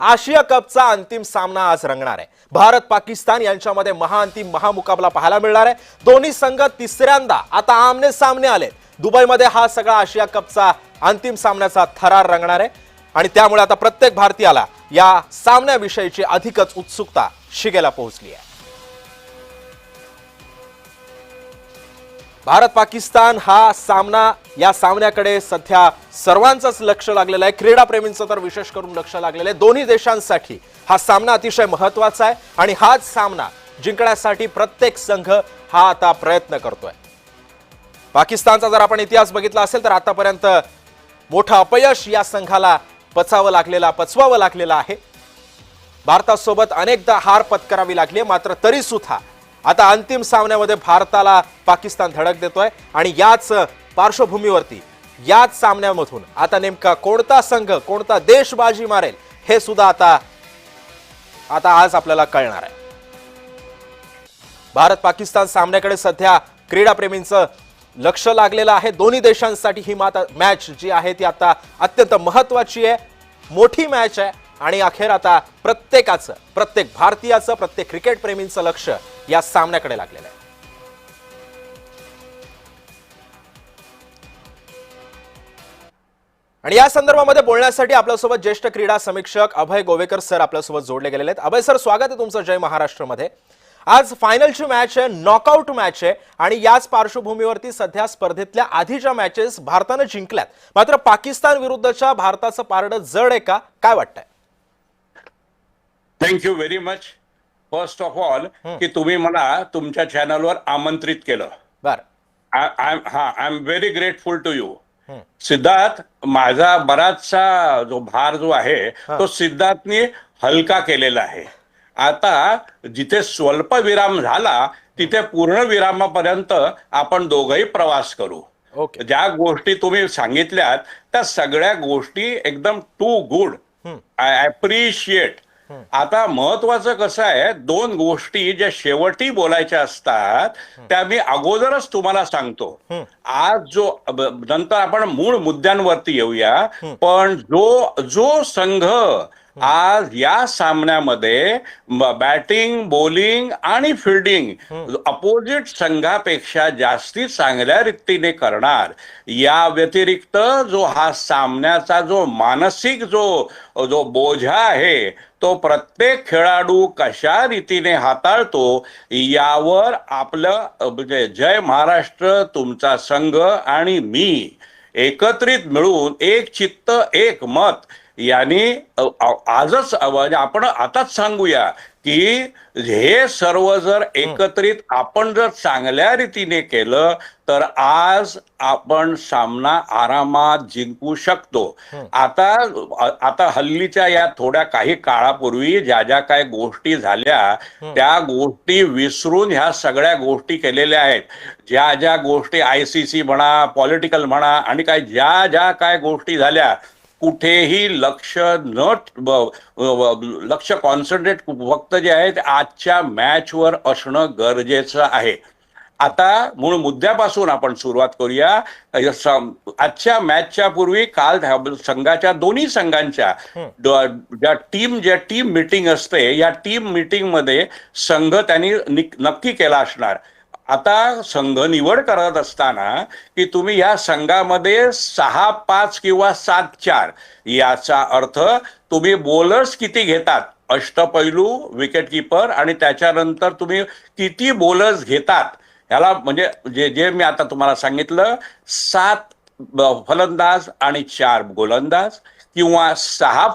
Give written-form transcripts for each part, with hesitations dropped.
आशिया कपचा अंतिम सामना आज रंगणार आहे। भारत पाकिस्तान यांच्यामध्ये महाअंतिम महामुकाबला पाहायला मिळणार आहे। दोन्ही संघ तिसऱ्यांदा आता आमने सामने आले। दुबईमध्ये हा सगळा आशिया कपचा अंतिम सामन्याचा थरार रंगणार आहे आणि त्यामुळे आता प्रत्येक भारतीयाला या सामन्याविषयीची अधिकच उत्सुकता शिगेला पोहोचली आहे। भारत पाकिस्तान हा सामना, या सामन्याकडे सध्या सर्वांचंच लक्ष लागलेलं आहे। क्रीडा प्रेमींचं तर विशेष करून लक्ष लागलेलं आहे। दोन्ही देशांसाठी हा सामना अतिशय महत्त्वाचा आहे आणि हाच सामना जिंकण्यासाठी प्रत्येक संघ हा आता प्रयत्न करतोय। पाकिस्तानचा जर आपण इतिहास बघितला असेल तर आतापर्यंत मोठं अपयश या संघाला पचवावं लागलेलं आहे। भारतासोबत अनेकदा हार पत्करावी लागली, मात्र तरी सुद्धा आता अंतिम सामन्यामध्ये भारताला पाकिस्तान धडक देतोय आणि याच पार्श्वभूमीवरती याच सामन्यामधून आता नेमका कोणता संघ, कोणता देश बाजी मारेल हे सुद्धा आता आज आपल्याला कळणार आहे। भारत पाकिस्तान सामन्याकडे सध्या क्रीडा प्रेमींचं लक्ष लागलेलं आहे। दोन्ही देशांसाठी ही मॅच जी आहे ती आता अत्यंत महत्त्वाची आहे, मोठी मॅच आहे आणि अखेर आता प्रत्येक भारतीयाचं, प्रत्येक क्रिकेट प्रेमींचं लक्ष या सामन्याकडे लागलेलं आहे। आणि या संदर्भामध्ये बोलण्यासाठी आपल्यासोबत ज्येष्ठ क्रीडा समीक्षक अभय गोवेकर सर आपल्यासोबत जोडले गेलेले आहेत। अभय सर, स्वागत आहे तुमचं जय महाराष्ट्रमध्ये। आज फायनलची मॅच आहे, नॉकआउट मॅच आहे आणि याच पार्श्वभूमीवरती सध्या स्पर्धेतल्या आधीच्या मॅचेस भारताने जिंकल्यात, मात्र पाकिस्तान विरुद्धच्या भारताचं पारडं जड आहे का, काय वाटतंय? Thank you very much first of all की तुम्ही मला तुमच्या चॅनलवर आमंत्रित केलं। I am very grateful to you Siddharth. माझा बराचसा जो भार जो आहे तो सिद्धार्थने हलका केलेला आहे। आता जिथे स्वल्प विराम झाला तिथे पूर्ण विरामापर्यंत आपण दोघंही प्रवास करू। ज्या गोष्टी तुम्ही सांगितल्यात त्या सगळ्या गोष्टी एकदम टू गुड, आय अप्रिशिएट। आता महत्वाचं कसं आहे, दोन गोष्टी ज्या शेवटी बोलायच्या असतात त्या मी अगोदरच तुम्हाला सांगतो। आज जो नंतर आपण मूळ मुद्द्यांवरती येऊया, पण जो संघ आज या सामन्यामध्ये बॅटिंग, बॉलिंग आणि फिल्डिंग अपोजिट संघापेक्षा जास्ती चांगल्या रीतीने करणार, या व्यतिरिक्त जो हा सामन्याचा जो मानसिक जो बोजा आहे तो प्रत्येक खेळाडू कशा रीतीने हाताळतो यावर आपलं म्हणजे जय महाराष्ट्र, तुमचा संघ आणि मी एकत्रित मिळून एक चित्त एक मत यांनी आजच आपण आताच सांगूया की हे सर्व जर एकत्रित आपण जर चांगल्या रीतीने केलं तर आज आपण सामना आरामात जिंकू शकतो। आता हल्लीच्या या थोड्या काही काळापूर्वी ज्या काय गोष्टी झाल्या त्या गोष्टी विसरून ह्या सगळ्या गोष्टी केलेल्या आहेत। ज्या गोष्टी ICC म्हणा, पॉलिटिकल म्हणा आणि ज्या काय गोष्टी झाल्या, कुठेही लक्ष कॉन्सन्ट्रेट फक्त जे आहे ते आजच्या मॅचवर असणं गरजेचं आहे। आता मूळ मुद्द्यापासून आपण सुरुवात करूया। आजच्या मॅचच्या पूर्वी काल संघाच्या दोन्ही संघांच्या ज्या टीम मीटिंग असते, या टीम मीटिंग मध्ये संघ त्यांनी नक्की केला असणार। आता संघ निवड करत असताना की तुम्ही या संघामध्ये 6-5 किंवा 7-4 याचा अर्थ तुम्ही बॉलर्स किती घेतात, अष्टपैलू, विकेट कीपर आणि त्याच्यानंतर तुम्ही किती बॉलर्स घेतात, ह्याला म्हणजे जे मी आता तुम्हाला सांगितलं 7 फलंदाज आणि 4 गोलंदाज किंवा 7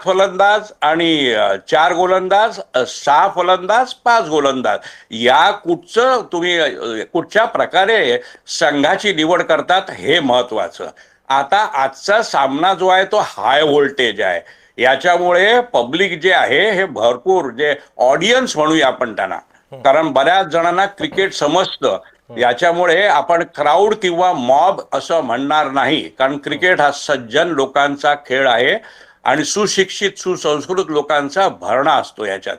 फलंदाज आणि 4 गोलंदाज, 6 फलंदाज 5 गोलंदाज, या कुठच्या प्रकारे संघाची निवड करतात हे महत्वाचं। आता आजचा सामना जो आहे तो हाय व्होल्टेज आहे, याच्यामुळे पब्लिक जे आहे हे भरपूर, जे ऑडियन्स म्हणूया आपण त्यांना, कारण बऱ्याच जणांना क्रिकेट समजतं, याच्यामुळे आपण क्राऊड किंवा मॉब असं म्हणणार नाही, कारण क्रिकेट हा सज्जन लोकांचा खेळ आहे आणि सुशिक्षित सुसंस्कृत लोकांचा भरणा असतो याच्यात,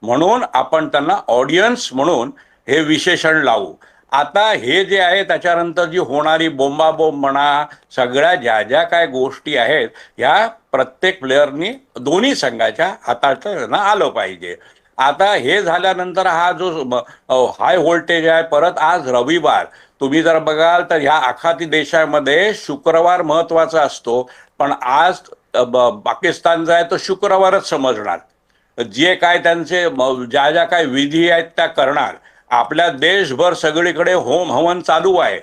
म्हणून आपण त्यांना ऑडियन्स म्हणून हे विशेषण लावू। आता हे जे आहे त्याच्यानंतर जी होणारी बोंबाबोंब म्हणा, सगळ्या ज्या ज्या काय गोष्टी आहेत ह्या प्रत्येक प्लेअरनी दोन्ही संघाच्या हाताळता आलं पाहिजे. आता हे झाल्यानंतर हा जो हाय व्होल्टेज आहे, परत आज रविवार तुम्ही जर बघाल तर ह्या आखाती देशामध्ये शुक्रवार महत्वाचा असतो, पण आज पाकिस्तानचा आहे तो शुक्रवारच समजणार. जे काय त्यांचे ज्या ज्या काय विधी आहेत त्या करणार. आपल्या देशभर सगळीकडे होम हवन चालू आहे,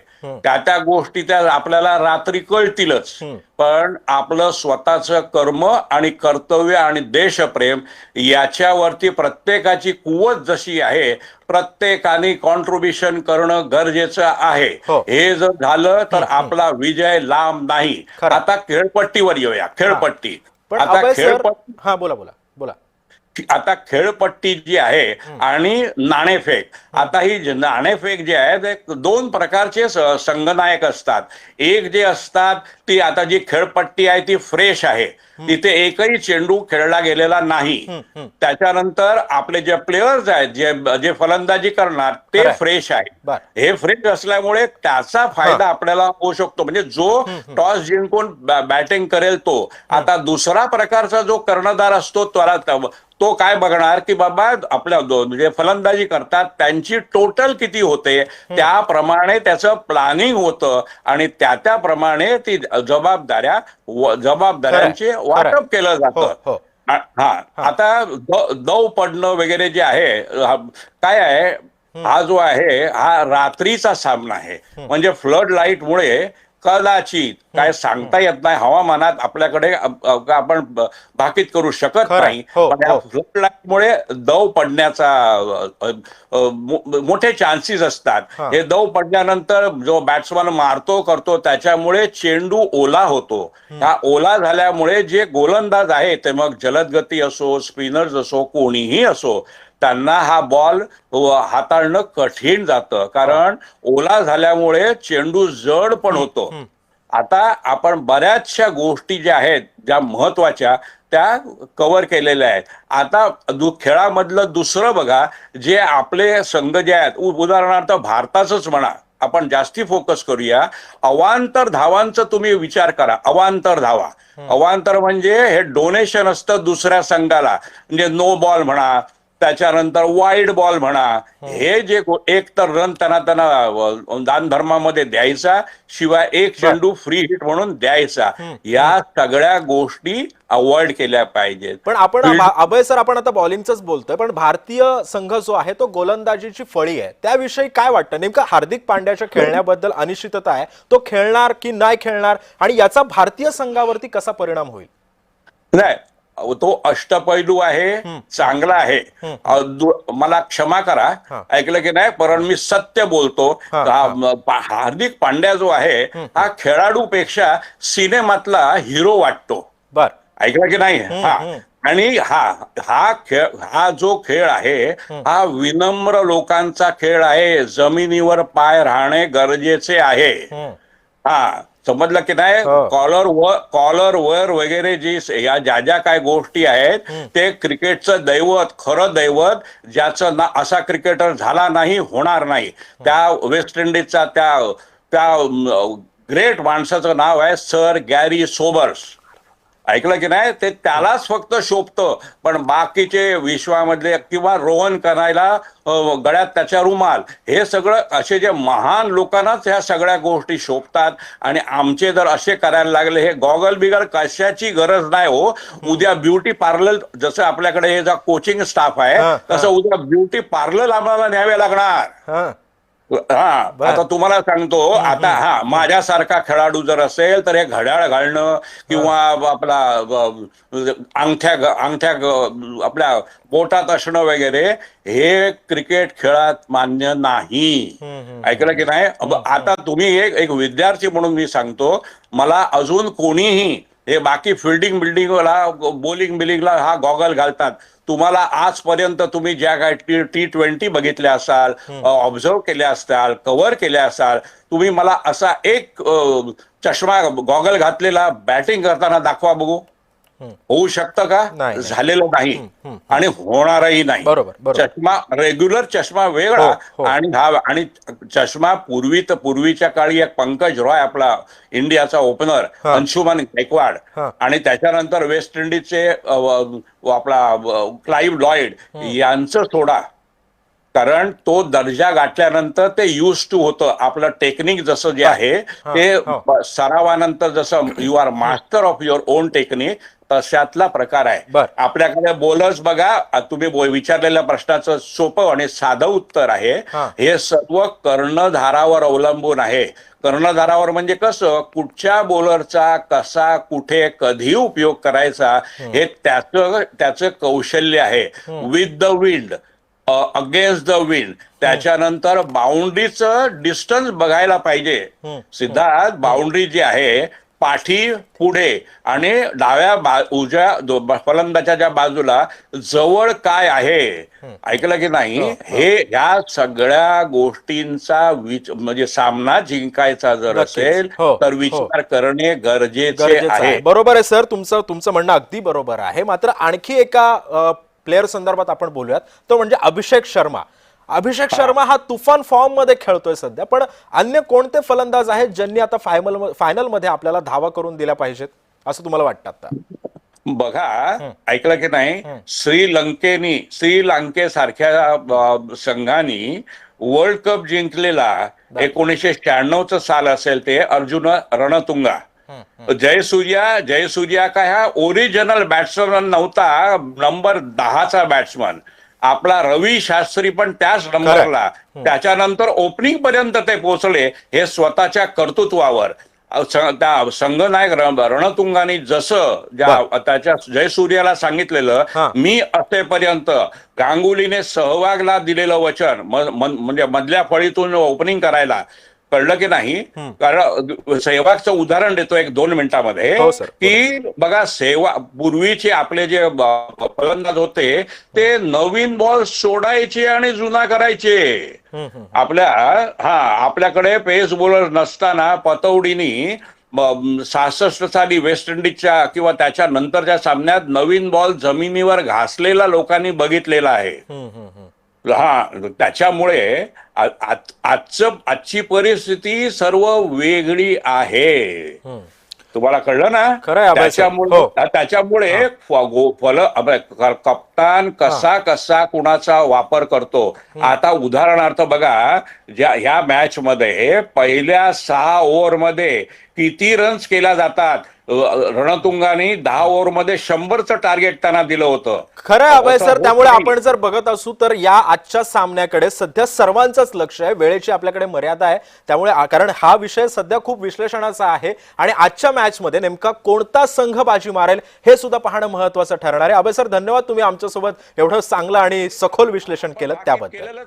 त्या गोष्टी त्या आपल्याला रात्री कळतीलच. पण आपलं स्वतःचं कर्म आणि कर्तव्य आणि देशप्रेम याच्यावरती प्रत्येकाची कुवत जशी आहे, प्रत्येकाने कॉन्ट्रीब्युशन करणं गरजेचं आहे. हे जर झालं तर आपला विजय लांब नाही. आता खेळपट्टीवर येऊया. खेळपट्टी आता खेळपट्टी हा बोला बोला बोला. आता खेळपट्टी जी आहे आणि नाणेफेक. आता ही नाणेफेक जी आहे ते दोन प्रकारचे संघनायक असतात. एक जे असतात ती आता जी खेळपट्टी आहे ती फ्रेश आहे, तिथे एकही चेंडू खेळला गेलेला नाही. त्याच्यानंतर आपले जे प्लेयर्स आहेत जे फलंदाजी करणार ते फ्रेश आहे. हे फ्रेश असल्यामुळे त्याचा फायदा आपल्याला होऊ शकतो. म्हणजे जो टॉस जिंकून बॅटिंग करेल तो. आता दुसरा प्रकारचा जो कर्णधार असतो तो काय बघणार की बाबा आपल्या जे फलंदाजी करतात त्यांची टोटल किती होते, त्याप्रमाणे त्याचं प्लॅनिंग होतं आणि त्याप्रमाणे ती जबाबदाऱ्यांचे वाटप केलं जातं. हा आता दव पडणं वगैरे जे आहे काय आहे, हा जो आहे हा रात्रीचा सामना आहे. म्हणजे फ्लड लाईट मुळे कदाचित काय सांगता येत नाही, हवामानात आपल्याकडे आपण भाकीत करू शकत नाही, पण या फ्लड लाईटमुळे दव पडण्याचा मोठे चान्सेस असतात. हे दव पडल्यानंतर जो बॅट्समन मारतो करतो त्याच्यामुळे चेंडू ओला होतो. हा ओला झाल्यामुळे जे गोलंदाज आहे ते मग जलदगती असो, स्पिनर्स असो, कोणीही असो, त्यांना हा बॉल हाताळणं कठीण जातं. कारण ओला झाल्यामुळे चेंडू जड पण होतो. आता आपण बऱ्याचशा गोष्टी ज्या आहेत ज्या महत्वाच्या त्या कव्हर केलेल्या आहेत. आता खेळामधलं दुसरं बघा, जे आपले संघ जे आहेत, उदाहरणार्थ भारताचंच म्हणा, आपण जास्ती फोकस करूया. अवांतर धावांचा तुम्ही विचार करा. अवांतर धावा, अवांतर म्हणजे हे डोनेशन असतं दुसऱ्या संघाला. म्हणजे नो बॉल म्हणा, त्याच्यानंतर वाईड बॉल म्हणा, हे जे एक तर रन त्यांना दान धर्मामध्ये द्यायचा, शिवाय एक चेंडू फ्री हिट म्हणून द्यायचा. या सगळ्या गोष्टी अवॉइड केल्या पाहिजेत. पण आपण अभय सर, आपण आता बॉलिंगच बोलतोय, पण भारतीय संघ जो आहे तो गोलंदाजीची फळी आहे. त्याविषयी काय वाटतं? नेमकं हार्दिक पांड्याच्या खेळण्याबद्दल अनिश्चितता आहे, तो खेळणार की नाही खेळणार आणि याचा भारतीय संघावरती कसा परिणाम होईल? नाही, तो अष्टपैलू आहे, चांगला आहे. मला क्षमा करा, ऐकलं की नाही, पण मी सत्य बोलतो. हार्दिक पांड्या जो आहे हा खेळाडूपेक्षा सिनेमातला हिरो वाटतो. ऐकलं की नाही? आणि हा जो खेळ आहे हा विनम्र लोकांचा खेळ आहे. जमिनीवर पाय राहणे गरजेचे आहे. समजलं की नाही? कॉलर वर वगैरे या ज्या काय गोष्टी आहेत ते क्रिकेटचं दैवत, खरं दैवत, ज्याचं असा क्रिकेटर झाला नाही, होणार नाही. त्या वेस्ट इंडिजचा त्या ग्रेट माणसाचं नाव आहे सर गॅरी सोबर्स. ऐकलं की नाही? ते त्यालाच फक्त शोभतं, पण बाकीचे विश्वामधले किंवा रोहन करायला गळ्यात त्याच्या रुमाल, हे सगळं असे जे महान लोकांनाच ह्या सगळ्या गोष्टी शोभतात. आणि आमचे जर असे करायला लागले, हे गॉगल बिगल कशाची गरज नाही हो. उद्या ब्युटी पार्लर, जसं आपल्याकडे हे कोचिंग स्टाफ आहे तसं उद्या ब्युटी पार्लर आम्हाला न्यावे लागणार. आता तुम्हाला सांगतो, आता माझ्यासारखा खेळाडू जर असेल तर हे घड्याळ घालणं किंवा आपला अंगठ्या आपल्या बोटात असणं वगैरे हे क्रिकेट खेळात मान्य नाही. ऐकलं की नाही? आता तुम्ही एक विद्यार्थी म्हणून मी सांगतो, मला अजून कोणीही हे बाकी फिल्डिंग बिल्डिंगला बॉलिंग बिलिंगला हा गॉगल घालतात. तुम्हाला आजपर्यंत तुम्ही ज्या काय T20 बघितल्या असाल, ऑब्झर्व केल्या असताल, कव्हर केल्या असाल, तुम्ही मला असा एक चष्मा गॉगल घातलेला बॅटिंग करताना दाखवा बघू. होऊ शकतं का? नाही. झालेलं नाही आणि होणारही नाही. बरोबर. चष्मा, रेग्युलर चष्मा वेगळा हो. आणि चष्मा पूर्वीच्या काळी एक पंकज रॉय आपला इंडियाचा ओपनर, अंशुमन गायकवाड आणि त्याच्यानंतर वेस्ट इंडिजचे आपला क्लाइव्ह लॉयड यांचं सोडा, कारण तो दर्जा गाठल्यानंतर ते युज टू होतं. आपलं टेक्निक जसं जे आहे ते सरावानंतर जसं you are master of your own technique, तशातला प्रकार आहे. आपल्याकडे बोलर्स बघा, तुम्ही विचारलेल्या प्रश्नाचं सोपं आणि साधं उत्तर आहे, हे सर्व कर्णधारावर अवलंबून आहे. कर्णधारावर म्हणजे कसं, कुठच्या बोलरचा कसा कुठे कधी उपयोग करायचा हे त्याचं कौशल्य आहे. With the wind, against the wind. त्याच्यानंतर बाउंड्रीचं डिस्टन्स बघायला पाहिजे. सिद्धार्थ, बाउंड्री जी आहे पाठी पुढे आणि डाव्या उजव्या फलंदाच्या बाजूला जवळ काय आहे, ऐकलं की नाही, हे ह्या सगळ्या गोष्टींचा म्हणजे सामना जिंकायचा जर असेल तर विचार करणे गरजेचे आहे. बरोबर आहे सर, तुमचं म्हणणं अगदी बरोबर आहे. मात्र आणखी एका प्लेअर संदर्भात आपण बोलूयात, तो म्हणजे अभिषेक शर्मा. अभिषेक शर्मा हा तुफान फॉर्म मध्ये खेळतोय सध्या, पण अन्य कोणते फलंदाज आहेत ज्यांनी आता फायनल मध्ये आपल्याला धावा करून दिल्या पाहिजेत असं तुम्हाला वाटतं आता? बघा, ऐकलं की नाही, श्रीलंकेसारख्या संघाने वर्ल्ड कप जिंकलेला 1996चं साल असेल ते अर्जुन रणतुंगा. जयसूर्या का ह्या ओरिजिनल बॅट्समन नव्हता, नंबर 10चा बॅट्समन. आपला रवी शास्त्री पण त्याच नंबरला. त्याच्यानंतर ओपनिंग पर्यंत ते पोहोचले हे स्वतःच्या कर्तृत्वावर. त्या संघनायक रणतुंगाने जसं त्याच्या जयसूर्याला सांगितलेलं, मी असेपर्यंत गांगुलीने सहवागला दिलेलं वचन, म्हणजे मधल्या फळीतून ओपनिंग करायला, कळलं की नाही. कारण सेहवागचं उदाहरण देतो 1-2 मिनिटांमध्ये की बघा, पूर्वीचे आपले जे फलंदाज होते ते नवीन बॉल सोडायचे आणि जुना करायचे. आपल्याकडे पेस बॉलर नसताना पतौडीनी 66 साली वेस्ट इंडिजच्या किंवा त्याच्या नंतरच्या सामन्यात नवीन बॉल जमिनीवर घासलेला लोकांनी बघितलेला आहे. त्याच्यामुळे आजची परिस्थिती सर्व वेगळी आहे. तुम्हाला कळलं ना? त्याच्यामुळे कप्तान कसा कुणाचा वापर करतो. आता उदाहरणार्थ बघा, ह्या मॅच मध्ये पहिल्या 6 ओव्हरमध्ये किती रन्स केल्या जातात. रणतुंगाने 10 ओव्हरमध्ये 100चं टार्गेट त्यांना दिलं होतं. खरं आहे अभय सर. त्यामुळे आपण जर बघत असू तर या आजच्या सामन्याकडे सध्या सर्वांचंच लक्ष आहे. वेळेची आपल्याकडे मर्यादा आहे, त्यामुळे कारण हा विषय सध्या खूप विश्लेषणाचा आहे आणि आजच्या मॅच मध्ये नेमका कोणता संघ बाजी मारेल हे सुद्धा पाहणं महत्वाचं ठरणार आहे. अभय सर, धन्यवाद, तुम्ही आमच्यासोबत एवढं चांगलं आणि सखोल विश्लेषण केलं त्याबद्दल.